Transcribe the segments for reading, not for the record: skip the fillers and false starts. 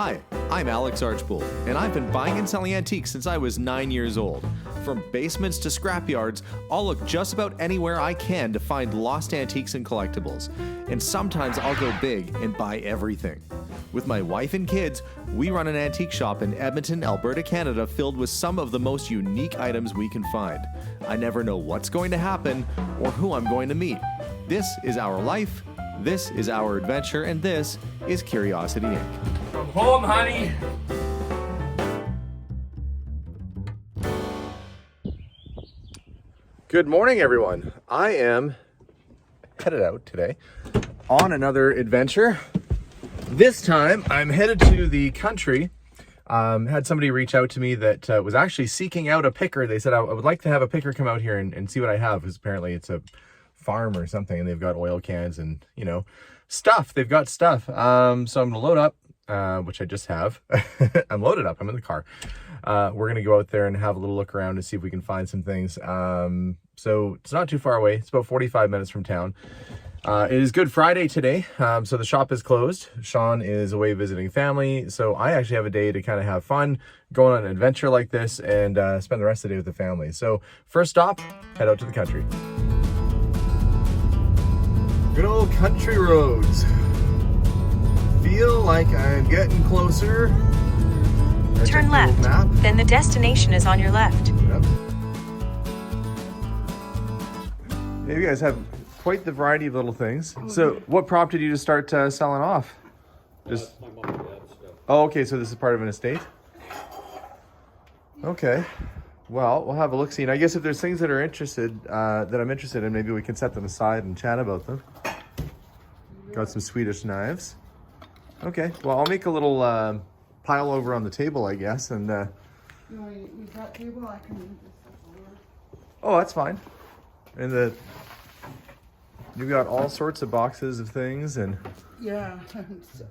Hi, I'm Alex Archbold, and I've been buying and selling antiques since I was 9 years old. From basements to scrapyards, I'll look just about anywhere I can to find lost antiques and collectibles. And sometimes I'll go big and buy everything. With my wife and kids, we run an antique shop in Edmonton, Alberta, Canada, filled with some of the most unique items we can find. I never know what's going to happen or who I'm going to meet. This is our life, this is our adventure, and this is Curiosity Inc. From home, honey. Good morning, everyone. I am headed out today on another adventure. This time, I'm headed to the country. Had somebody reach out to me that was actually seeking out a picker. They said, I would like to have a picker come out here and see what I have, because apparently it's a farm or something, and they've got oil cans and, you know, stuff. They've got stuff. So I'm going to load up, which I just have. I'm loaded up. I'm in the car. We're going to go out there and have a little look around and see if we can find some things. So it's not too far away. It's about 45 minutes from town. It is Good Friday today, so the shop is closed. Sean is away visiting family, so I actually have a day to kind of have fun, go on an adventure like this, and spend the rest of the day with the family. So first stop, head out to the country. Good old country roads. Feel like I'm getting closer. Turn left, then the destination is on your left. Yep. Yeah, you guys have quite the variety of little things. So what prompted you to start selling off? Just My mom and dad's stuff. Oh, okay, so this is part of an estate? Okay. Well, we'll have a look-see. And I guess if there's things that are interested, that I'm interested in, maybe we can set them aside and chat about them. Got some Swedish knives. Okay, well, I'll make a little pile over on the table, I guess, and... You want to use that table? I can move this stuff over. Oh, that's fine. And you've got all sorts of boxes of things and Yeah,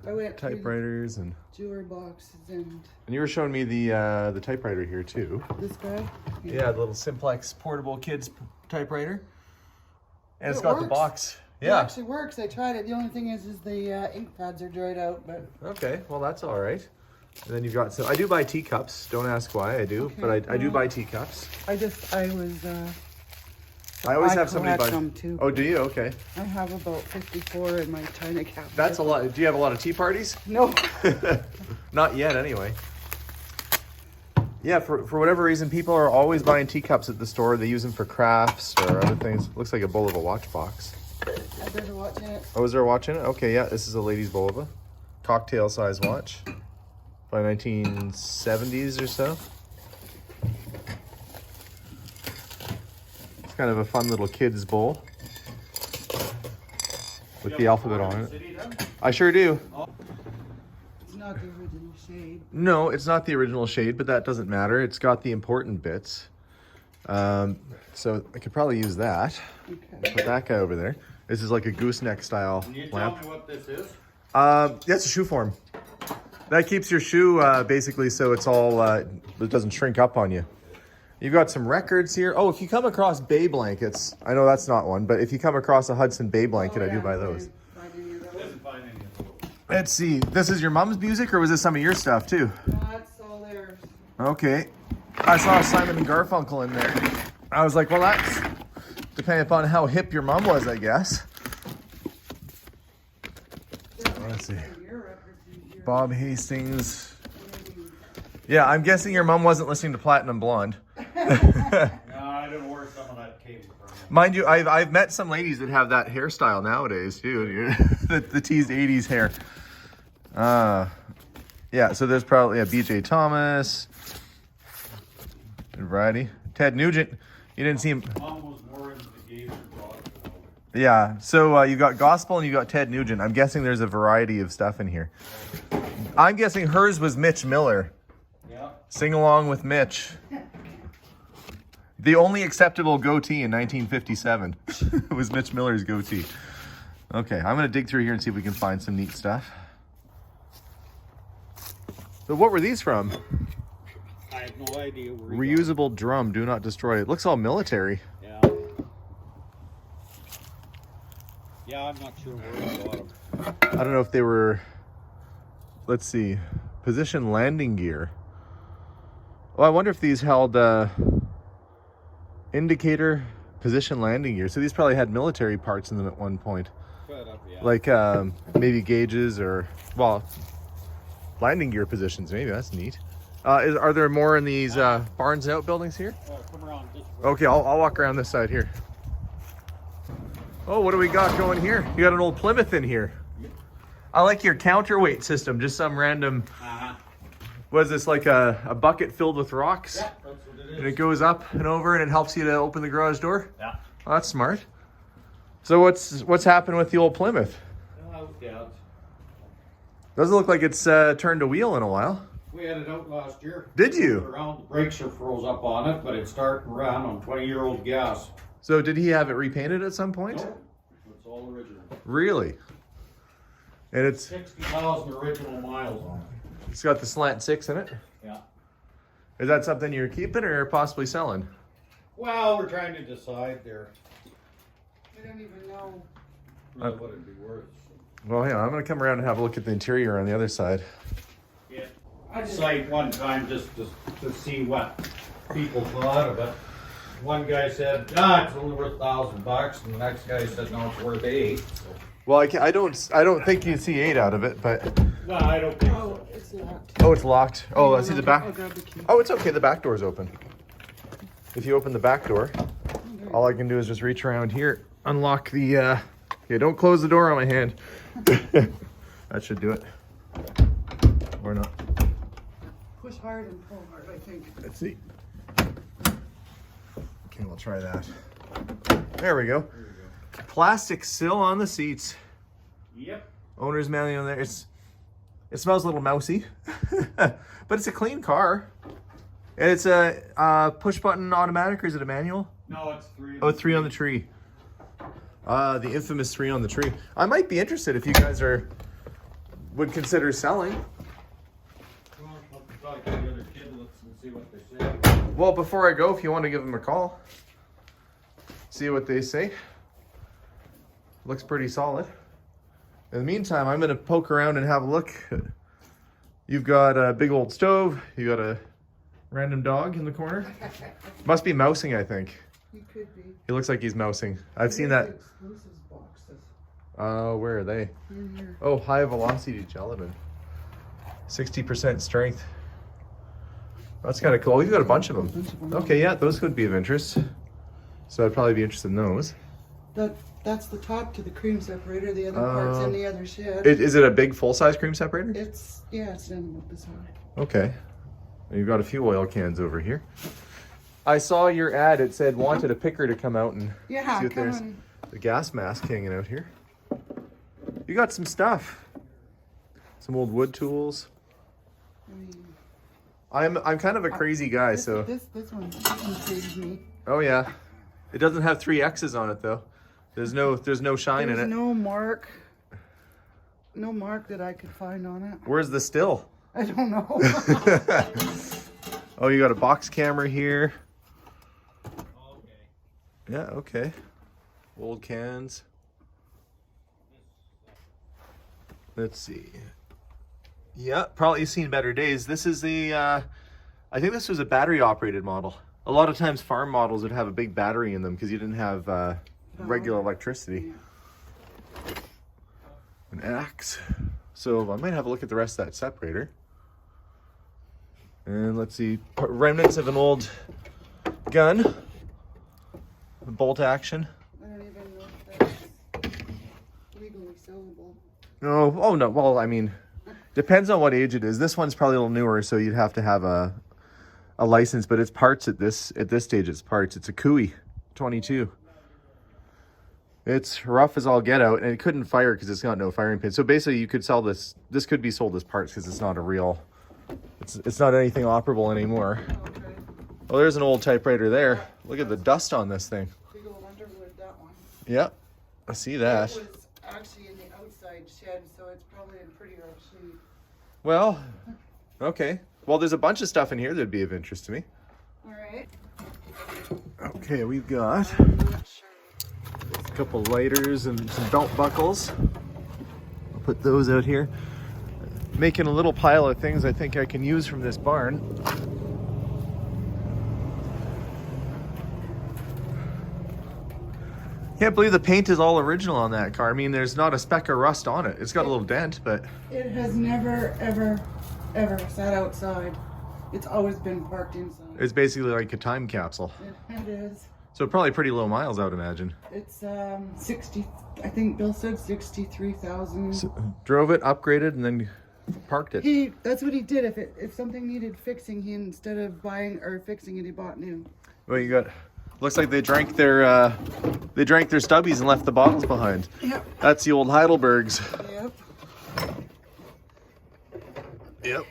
I went through typewriters and jewelry boxes and you were showing me the typewriter here too. this guy. Yeah, the little simplex portable kids typewriter. And it's It got the works. box. It Yeah. actually works. I tried it. The only thing is the ink pads are dried out, but Okay, well that's all right. And then you've got, so I do buy teacups. Don't ask why I do, Okay, but I do well, buy teacups. I I always have somebody collect buy. them too. Oh, do you? Okay. I have about 54 in my china cabinet. That's a lot. Do you have a lot of tea parties? No. Not yet, anyway. Yeah, for whatever reason, people are always buying teacups at the store. They use them for crafts or other things. Looks like a Bulova watch box. I better watch it. Oh, is there a watch in it? Okay, yeah, this is a lady's Bulova. Cocktail size watch. By 1970s or so. It's kind of a fun little kid's bowl. With the alphabet on it. I sure do. It's not the original shade. No, it's not the original shade, but that doesn't matter. It's got the important bits. So I could probably use that. Okay. Put that guy over there. This is like a gooseneck style Can you lamp. tell me what this is? That's a shoe form. That keeps your shoe basically so it's all, it doesn't shrink up on you. You've got some records here. Oh, if you come across Bay blankets, I know that's not one, but if you come across a Hudson Bay blanket, I do buy those. Didn't find any of those. Let's see. This is your mom's music, or was this some of your stuff too? That's all theirs. Okay. I saw Simon and Garfunkel in there. I was like, well, that's depending upon how hip your mom was, I guess. Let's see. Bob Hastings. Yeah, I'm guessing your mom wasn't listening to Platinum Blonde. No, I didn't wear some of that cable from you. Mind you, I've met some ladies that have that hairstyle nowadays too. the teased 80s hair. Yeah, so there's probably BJ Thomas. Variety. Ted Nugent. You didn't see him. Mom was more into the gays and gospel. Yeah, so you got gospel and you got Ted Nugent. I'm guessing there's a variety of stuff in here. I'm guessing hers was Mitch Miller. Yeah. Sing along with Mitch. The only acceptable goatee in 1957 was Mitch Miller's goatee. Okay, I'm gonna dig through here and see if we can find some neat stuff. So what were these from? I have no idea where Reusable drum, do not destroy. It looks all military. Yeah. Yeah, I'm not sure where I got them. I don't know if they were, let's see, Position landing gear. Oh, I wonder if these held indicator position landing gear. So these probably had military parts in them at one point. Like maybe gauges or, well, landing gear positions maybe. That's neat. Are there more in these barns and outbuildings here? Come around this way. Okay, I'll walk around this side here. Oh, what do we got going here? You got an old Plymouth in here. I like your counterweight system, just some random, what is this, like a bucket filled with rocks? Yeah, that's what it is. And it goes up and over and it helps you to open the garage door? Yeah. Oh, that's smart. So what's happened with the old Plymouth? Yeah. Doesn't look like it's turned a wheel in a while. We had it out last year. Did you? Around the brakes are froze up on it, but it's starting around on 20-year-old gas. So did he have it repainted at some point? No, it's all original. Really? And it's 60,000 original miles on it. It's got the slant 6 in it. Yeah. Is that something you're keeping or possibly selling? Well, we're trying to decide there. We don't even know. Really what it'd be worth. Well, yeah, I'm going to come around and have a look at the interior on the other side. Yeah. I decided one time just to see what people thought of it. One guy said, it's only worth $1,000, and the next guy said, no, it's worth $8,000. So. Well, I don't think you'd see 8 out of it, but... No, I don't think Oh, so. it's locked. Oh, it's locked. Oh, I see the back. I'll grab the key. Oh, it's okay. The back door's open. If you open the back door, all I can do is just reach around here, unlock the... Yeah, don't close the door on my hand. That should do it. Or not. Push hard and pull hard, I think. Let's see. Okay, we'll try that. There we go. Plastic sill on the seats. Yep. Owner's manual there. It smells a little mousy, but it's a clean car. And it's a push button automatic, or is it a manual? No, it's 3. Oh, 3 on the tree. The infamous 3 on the tree. I might be interested if you guys would consider selling. Well, I'll talk to the other kid and see what they say. Well, before I go, if you want to give them a call, see what they say. Looks pretty solid. In the meantime, I'm going to poke around and have a look. You've got a big old stove. You got a random dog in the corner. Must be mousing, I think. He could be. He looks like he's mousing. I've seen that. Exclusives boxes. Where are they? In here. Oh, high velocity gelatin. 60% strength. That's kind of cool. We've got a bunch of them. Okay, yeah, those could be of interest. So I'd probably be interested in those. That's the top to the cream separator. The other part's in the other shed. Is it a big full-size cream separator? It's in about this high. Okay. You've got a few oil cans over here. I saw your ad. It said wanted a picker to come out and Yeah, see what there's. come The gas mask hanging out here. You got some stuff. Some old wood tools. I mean, I'm kind of a crazy guy, so. This one intrigues me. Oh yeah. It doesn't have 3 X's on it though. There's no shine There's in it. no mark that I could find on it. Where's the still? I don't know. Oh, you got a box camera here. Okay. Yeah, okay. Old cans. Let's see. Yeah, probably seen better days. This is the, I think this was a battery operated model. A lot of times farm models would have a big battery in them because you didn't have regular electricity. An axe. So I might have a look at the rest of that separator. And let's see, remnants of an old gun. Bolt action. I don't even know if that's legally sellable. Oh no. Well, I mean, depends on what age it is. This one's probably a little newer, so you'd have to have a license. But it's parts at this stage. It's parts. It's a Cooey 22. It's rough as all get out, and it couldn't fire because it's got no firing pin. So basically, you could sell this. This could be sold as parts because it's not a real. It's not anything operable anymore. Okay. Well, there's an old typewriter there. Look at the dust on this thing. Big old Underwood, that one. Yep, I see that. It was actually in the outside shed, so it's probably in pretty rough shape. Well, okay. Well, there's a bunch of stuff in here that'd be of interest to me. All right. Okay, we've got I'm not sure. a couple lighters and some belt buckles. I'll put those out here. making a little pile of things I think I can use from this barn. Can't believe the paint is all original on that car. I mean, there's not a speck of rust on it. It's got a little dent, but... It has never, ever, ever sat outside. It's always been parked inside. It's basically like a time capsule. It is. So probably pretty low miles, I would imagine. It's 60, I think Bill said 63,000. So, drove it, upgraded, and then parked it. That's what he did. If something needed fixing, he instead of buying or fixing it, he bought new. Well, you got... Looks like they drank their stubbies and left the bottles behind. Yep. That's the old Heidelbergs. Yep. Yep.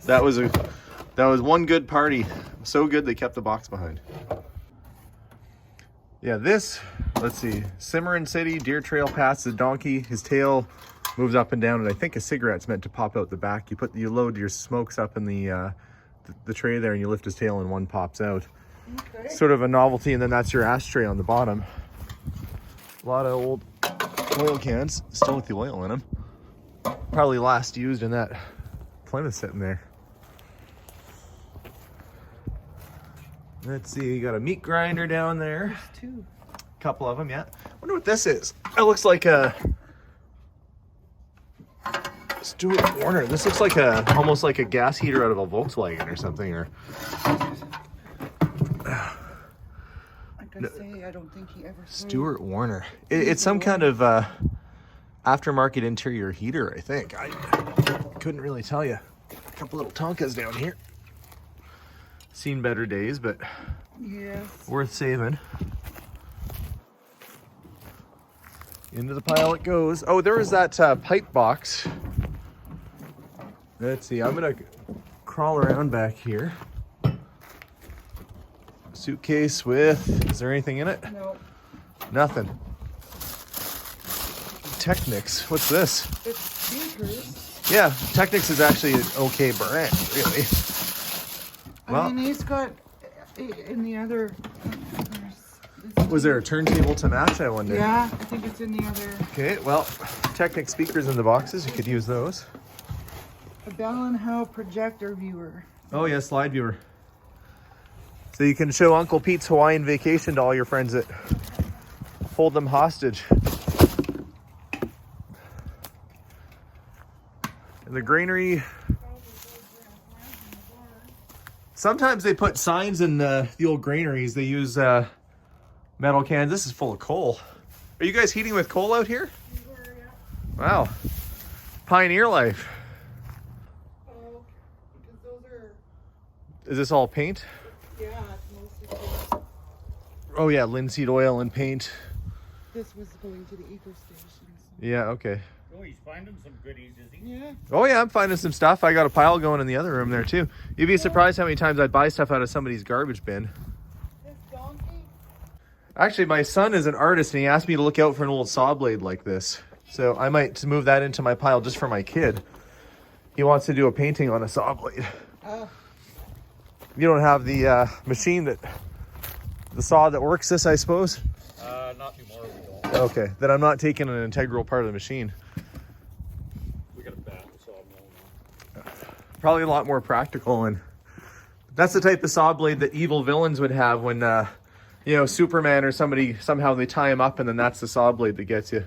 That was one good party. So good they kept the box behind. Yeah, this, let's see, Cimarron City, Deer Trail past the donkey. His tail moves up and down, and I think a cigarette's meant to pop out the back. You load your smokes up in the tray there, and you lift his tail, and one pops out. Okay. Sort of a novelty, and then that's your ashtray on the bottom. A lot of old oil cans, still with the oil in them. Probably last used in that Plymouth sitting there. Let's see, you got a meat grinder down there. There's two. A couple of them, yeah. Wonder what this is. It looks like a Stuart Warner. This looks like almost like a gas heater out of a Volkswagen or something, or... I don't think he ever Stuart Warner. It's some kind of aftermarket interior heater, I think. I couldn't really tell you. A couple little Tonkas down here. Seen better days, but yes, worth saving. Into the pile it goes. Oh, there was that pipe box. Let's see. I'm gonna crawl around back here. Suitcase with, is there anything in it? No. Nothing. Technics, what's this? It's speakers. Yeah, Technics is actually an okay brand, really. Well, I mean, he's got in the other. Was there a turntable to match, I wonder? Yeah, I think it's in the other. Okay, well, Technics speakers in the boxes, you could use those. A Bell & Howe projector viewer. Oh yeah, slide viewer. So you can show Uncle Pete's Hawaiian vacation to all your friends that hold them hostage. And the granary. Sometimes they put signs in the old granaries. They use metal cans. This is full of coal. Are you guys heating with coal out here? We were, yeah. Wow. Pioneer life. Oh, because those are. Is this all paint? Yeah, it's mostly paint. Oh yeah, linseed oil and paint. This was going to the eco station. Yeah, okay. Oh, he's finding some goodies, is he? Yeah. Oh yeah, I'm finding some stuff. I got a pile going in the other room there too. You'd be surprised how many times I buy stuff out of somebody's garbage bin. This donkey? Actually, my son is an artist and he asked me to look out for an old saw blade like this. So I might move that into my pile just for my kid. He wants to do a painting on a saw blade. You don't have the machine the saw that works this, I suppose? Not anymore, we don't. Okay, then I'm not taking an integral part of the machine. We got a bat saw mill now. Probably a lot more practical, and that's the type of saw blade that evil villains would have when, you know, Superman or somebody, somehow they tie him up and then that's the saw blade that gets you.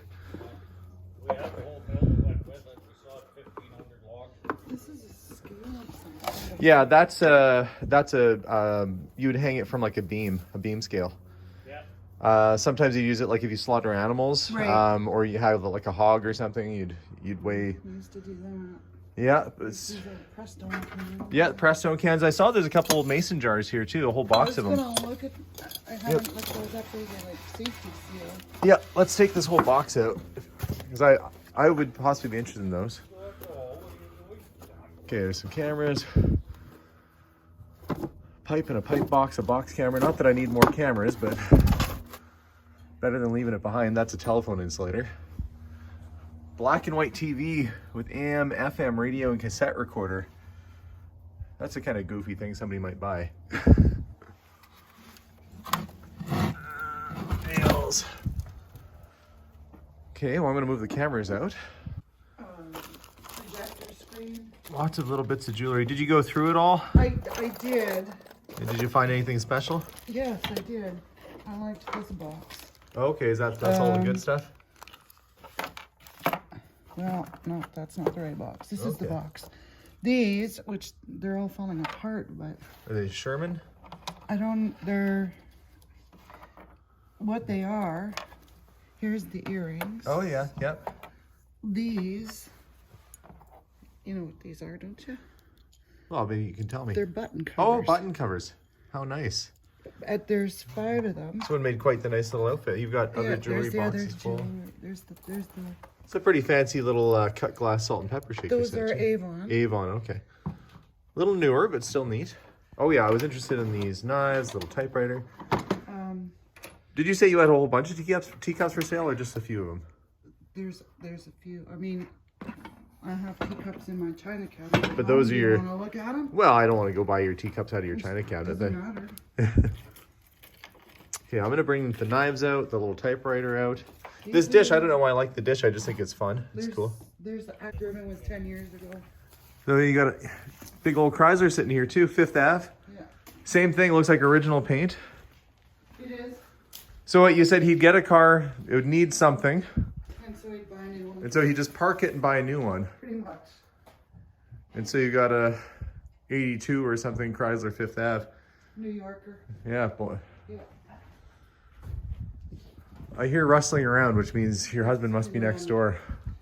We had the whole mill that went with it. We saw 1,500 logs. This is a scale of something. Yeah, that's a you'd hang it from like a beam scale. Yeah. Sometimes you use it like if you slaughter animals, Right. or you have like a hog or something, you'd weigh. We used to do that. Yeah, These are Prestone cans. yeah, Prestone cans. I saw there's a couple old mason jars here too, a whole box of them. I was gonna look at. I haven't looked those up. They're like safety seal. Yeah, let's take this whole box out because I would possibly be interested in those. Okay, there's some cameras. Pipe and a pipe box, a box camera. Not that I need more cameras, but better than leaving it behind. That's a telephone insulator. Black and white TV with AM, FM, radio, and cassette recorder. That's a kind of goofy thing somebody might buy. Nails. Okay, well I'm gonna move the cameras out. Projector screen. everything. Lots of little bits of jewelry. Did you go through it all? I did. And did you find anything special? Yes, I did. I liked this box. Okay, that's all the good stuff? Well, no, that's not the right box. This is the Okay. box. These, which they're all falling apart, but Are they Sherman? they're, what they are, here's the earrings. Oh yeah, yep. These, you know what these are, don't you? Well, maybe you can tell me. They're button Oh, covers. button covers. How nice. There's 5 of them. This one made quite the nice little outfit. You've got other jewelry there's the boxes others full. too. There's the It's a pretty fancy little cut glass salt and pepper shaker. those set, are too. Avon. Avon, okay. A little newer, but still neat. Oh yeah, I was interested in these knives, little typewriter. Did you say you had a whole bunch of teacups for sale, or just a few of them? There's a few. I mean, I have teacups in my china cabinet. But those are your- You want to look at them? Well, I don't want to go buy your teacups out of your china cabinet. Doesn't Then. matter. Okay, I'm gonna bring the knives out, the little typewriter out. This dish, I don't know why I like the dish. I just think it's fun. It's cool. There's the German was 10 years ago. So you got a big old Chrysler sitting here too, 5th Ave. Yeah, Same thing, looks like original paint. it is. So what you said, he'd get a car, it would need something, And so he'd buy a new one. and so he'd just park it and buy a new one. Pretty much. And so you got a 82 or something Chrysler 5th Ave. New Yorker. Yeah, boy. Yeah. I hear rustling around, which means your husband must be next door.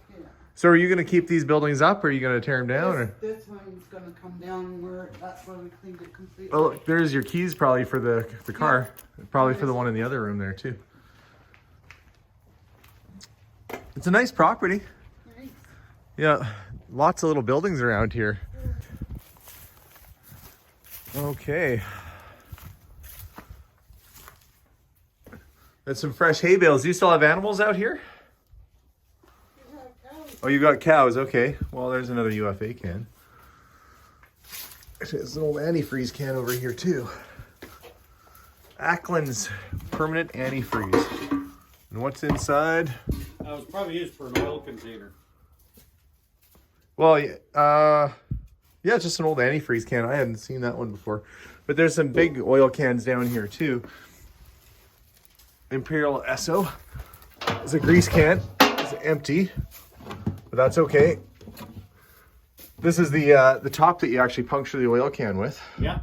Yeah. So are you gonna keep these buildings up, or are you gonna tear them down? Or? This one's gonna come down where that's where we cleaned it completely. Oh, look, there's your keys probably for the car. Probably for the one in the other room there too. It's a nice property. Nice. Yeah, lots of little buildings around here. Okay. That's some fresh hay bales. Do you still have animals out here? Oh, you got cows. Okay. Well, there's another UFA can. Actually, there's an old antifreeze can over here too. Ackland's permanent antifreeze. And what's inside? That was probably used for an oil container. Well, yeah, it's just an old antifreeze can. I hadn't seen that one before. But there's some big oil cans down here too. Imperial Esso. It's a grease can. It's empty, but that's okay. This is the top that you actually puncture the oil can with. Yeah.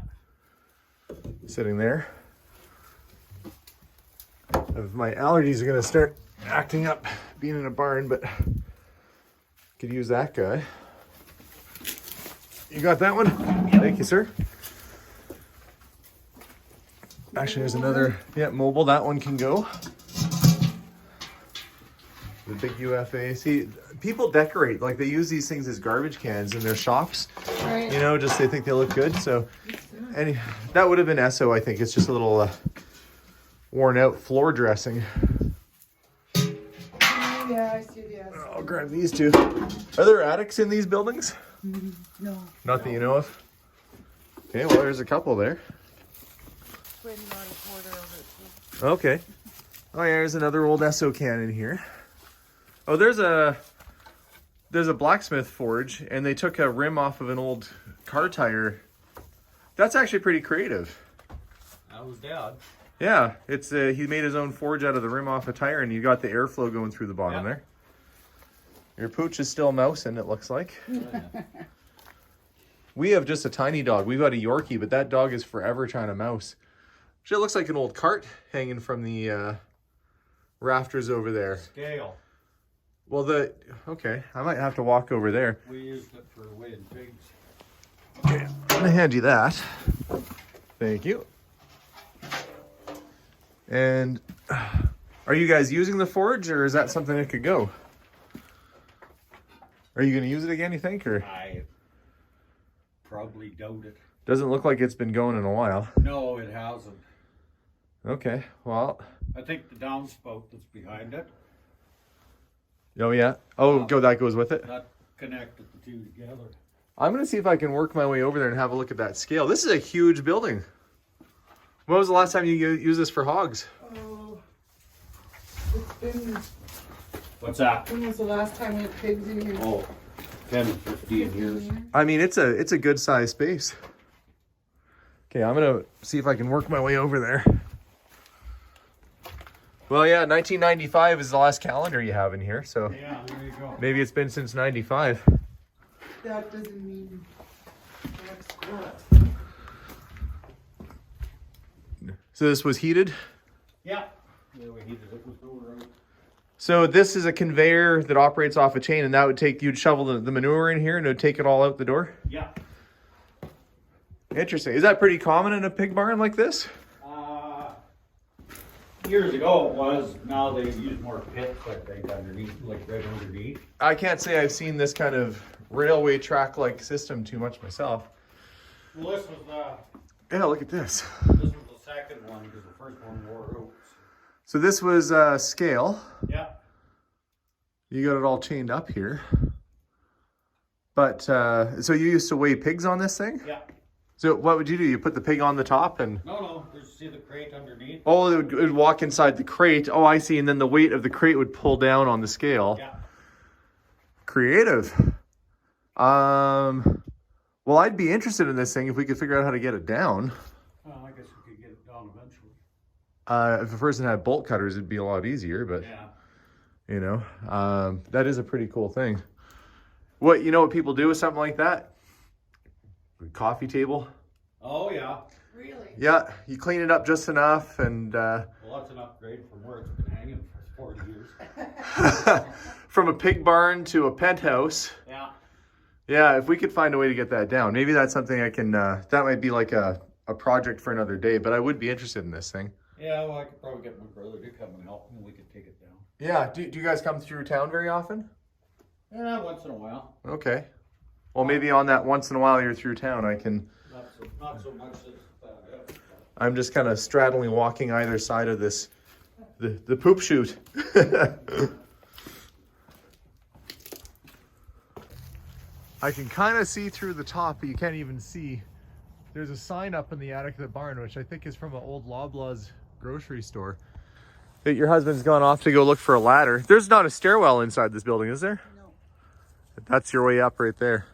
Sitting there. My allergies are gonna start acting up being in a barn, but could use that guy. You got that one? Yep. Thank you, sir. Actually, there's another, mobile. That one can go. The big UFA. See, people decorate, like they use these things as garbage cans in their shops. Right. You know, just they think they look good. So, that would have been Esso, I think. It's just a little worn out floor dressing. Yeah, I see the I'll grab these two. Are there attics in these buildings? No. Not that you know of. Okay, well, there's a couple there. Okay. Oh, yeah, there's another old Esso can in here. Oh, there's a blacksmith forge, and they took a rim off of an old car tire. That's actually pretty creative. That was Dad. Yeah, it's he made his own forge out of the rim off a tire, and you got the airflow going through the bottom there. Your pooch is still mousing, it looks like. We have just a tiny dog. We've got a Yorkie, but that dog is forever trying to mouse. It looks like an old cart hanging from the rafters over there. Scale. Well, okay, I might have to walk over there. We used it for weighing pigs. Okay, I'm gonna hand you that. Thank you. And are you guys using the forge, or is that something that could go? Are you gonna use it again, you think, or? I probably doubt it. Doesn't look like it's been going in a while. No, it hasn't. Okay, well. I think the downspout that's behind it, Oh yeah. Oh, that goes with it. that connected the two together. I'm gonna see if I can work my way over there and have a look at that scale. This is a huge building. When was the last time you used this for hogs? Oh, it's been. What's that? When was the last time we had pigs in here? Oh, 10, 15 years. I mean, it's a good size space. Okay, I'm gonna see if I can work my way over there. Well, yeah, 1995 is the last calendar you have in here, so Yeah, there you go. maybe it's been since 95. That doesn't mean that's correct. So this was heated. Yeah. Yeah, we heated it with no road. So this is a conveyor that operates off a chain, and that would take, you'd shovel the manure in here and it would take it all out the door? Yeah. Interesting. Is that pretty common in a pig barn like this? Years ago it was. Now they use more pits, like right underneath, like right underneath. I can't say I've seen this kind of railway track-like system too much myself. Well, this was Yeah, look at this. the second one because the first one wore out. So this was scale. Yeah. You got it all chained up here. But, so you used to weigh pigs on this thing? Yeah. So what would you do? You put the pig on the top and... No, there's, see the crate underneath? Oh, it would walk inside the crate. Oh, I see. And then the weight of the crate would pull down on the scale. Yeah. Creative. Well, I'd be interested in this thing if we could figure out how to get it down. Well, I guess we could get it down eventually. If a person had bolt cutters, it'd be a lot easier, but Yeah. you know, that is a pretty cool thing. What, you know what people do with something like that? Coffee table. Oh, yeah. Really? Yeah, you clean it up just enough and Well, that's an upgrade from where it's been hanging for 40 years. from a pig barn to a penthouse. Yeah. Yeah, if we could find a way to get that down, maybe that's something I can, that might be like a project for another day, but I would be interested in this thing. Yeah, well, I could probably get my brother to come and help and we could take it down. Yeah, do you guys come through town very often? Yeah, once in a while. Okay. Well, maybe on that once in a while you're through town, I can... Not so much as I'm just kind of straddling, walking either side of this, the poop chute. I can kind of see through the top, but you can't even see. There's a sign up in the attic of the barn, which I think is from an old Loblaws grocery store. That your husband's gone off to go look for a ladder. There's not a stairwell inside this building, is there? No. That's your way up right there.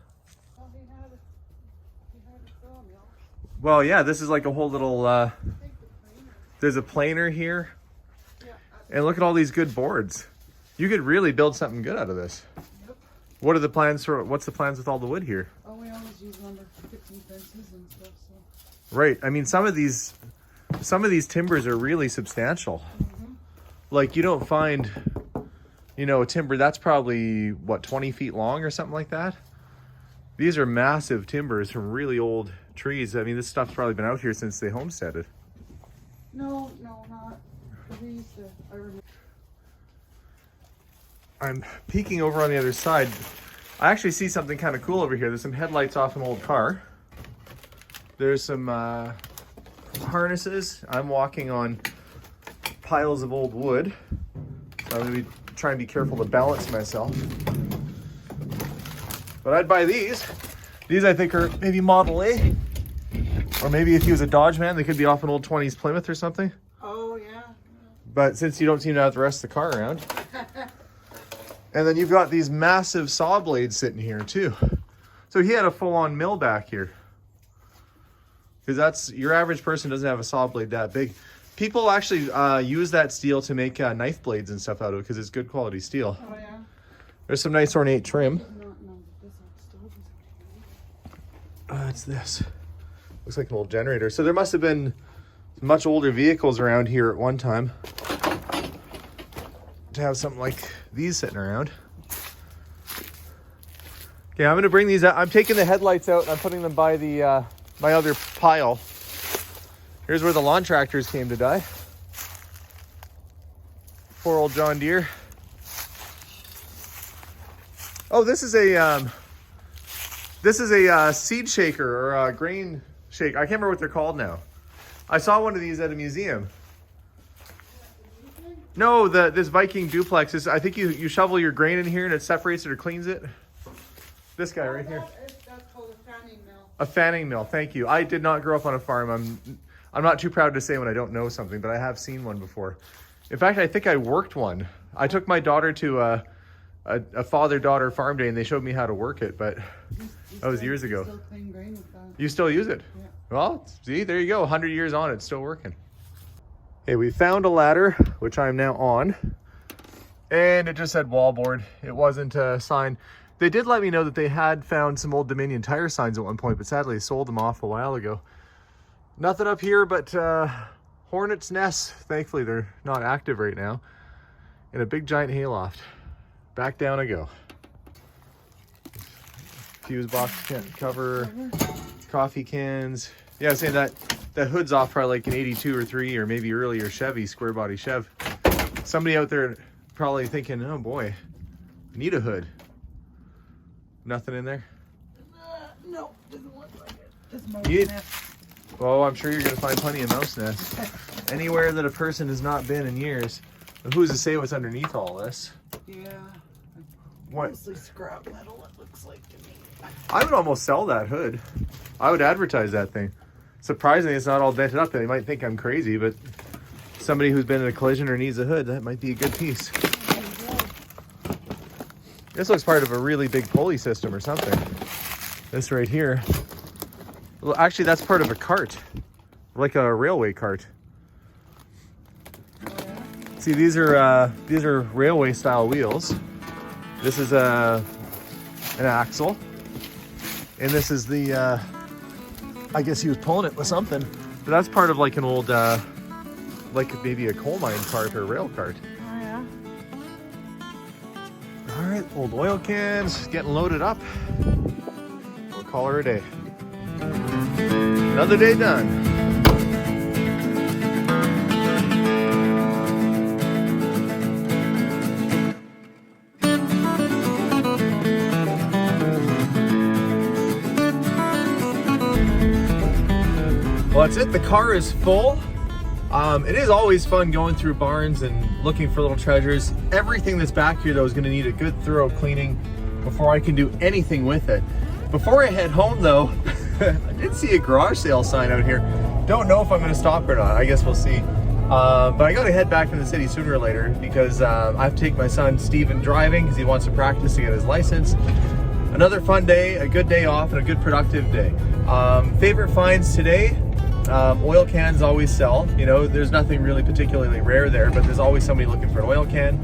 Well, he had a sawmill. Well, yeah, this is like a whole little, I think the planer. there's a planer here. Yeah. And look at all these good boards. You could really build something good out of this. Yep. What are the plans for, what's the plans with all the wood here? Oh, we always use lumber for fixing fences and stuff, so. Right, I mean, some of these timbers are really substantial. Like, you don't find, you know, a timber that's probably, what, 20 feet long or something like that? These are massive timbers from really old trees. I mean, this stuff's probably been out here since they homesteaded. No, not. We used to, I remember. I'm peeking over on the other side. I actually see something kind of cool over here. There's some headlights off an old car. There's some harnesses. I'm walking on piles of old wood. So I'm going to try and be careful to balance myself. But I'd buy these. These I think are maybe Model A. Or maybe if he was a Dodge man, they could be off an old 20s Plymouth or something. Oh, yeah. But since you don't seem to have the rest of the car around. And then you've got these massive saw blades sitting here too. So he had a full-on mill back here. Because that's, your average person doesn't have a saw blade that big. People actually use that steel to make knife blades and stuff out of it because it's good quality steel. Oh, yeah. There's some nice ornate trim. No, this old stove is It's this. Looks like an old generator. So there must have been much older vehicles around here at one time to have something like these sitting around. Okay, I'm gonna bring these out. I'm taking the headlights out and I'm putting them by the my other pile. Here's where the lawn tractors came to die. Poor old John Deere. Oh, this is a seed shaker or a grain shaker. I can't remember what they're called now. I saw one of these at a museum. No, this Viking duplex is. I think you shovel your grain in here and it separates it or cleans it. This guy right here. That's called a fanning mill. A fanning mill. Thank you. I did not grow up on a farm. I'm not too proud to say when I don't know something, but I have seen one before. In fact, I think I worked one. I took my daughter to a father-daughter farm day and they showed me how to work it, but that was years ago. Still clean grain with that. You still use it? Yeah. Well, see, there you go. 100 years on, it's still working. Hey, we found a ladder, which I'm now on, and it just said wallboard. It wasn't a sign. They did let me know that they had found some old Dominion tire signs at one point, but sadly they sold them off a while ago. Nothing up here but hornet's nests. Thankfully, they're not active right now. And a big giant hayloft. Back down I go. Fuse box can't cover. Coffee cans. Yeah, I was saying that hood's off probably like an 82 or 3 or maybe earlier Chevy, square body Chev. Somebody out there probably thinking, oh boy, I need a hood. Nothing in there? No, doesn't look like it. Just mouse You- nest. Well, I'm sure you're going to find plenty of mouse nests. Anywhere that a person has not been in years. But who's to say what's underneath all this? Yeah. What? Mostly scrap metal, it looks like to me. I would almost sell that hood. I would advertise that thing. Surprisingly, it's not all dented up. They might think I'm crazy, but somebody who's been in a collision or needs a hood, that might be a good piece. This looks part of a really big pulley system or something. This right here. Well, actually, that's part of a cart, like a railway cart. See, these are railway style wheels. This is an axle, and this is the. I guess he was pulling it with something, but that's part of like an old, like maybe a coal mine cart or rail cart. Oh yeah. All right, old oil cans getting loaded up. We'll call her a day. Another day done. Well, that's it. The car is full. It is always fun going through barns and looking for little treasures. Everything that's back here, though, is going to need a good thorough cleaning before I can do anything with it. Before I head home, though, I did see a garage sale sign out here. Don't know if I'm going to stop or not. I guess we'll see. But I got to head back to the city sooner or later because I have to take my son Steven driving because he wants to practice to get his license. Another fun day, a good day off, and a good productive day. Favorite finds today? Oil cans always sell. You know, there's nothing really particularly rare there, but there's always somebody looking for an oil can.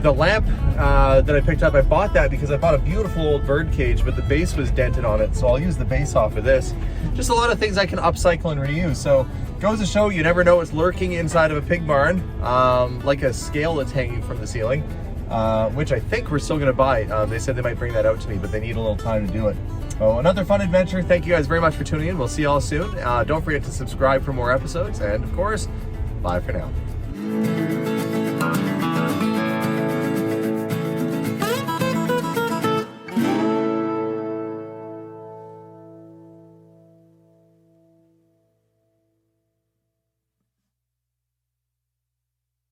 The lamp that I picked up, I bought that because I bought a beautiful old bird cage, but the base was dented on it, so I'll use the base off of this. Just a lot of things I can upcycle and reuse. So goes to show you never know what's lurking inside of a pig barn, like a scale that's hanging from the ceiling, which I think we're still going to buy. They said they might bring that out to me, but they need a little time to do it. So another fun adventure. Thank you guys very much for tuning in. We'll see you all soon. Don't forget to subscribe for more episodes, and of course, bye for now.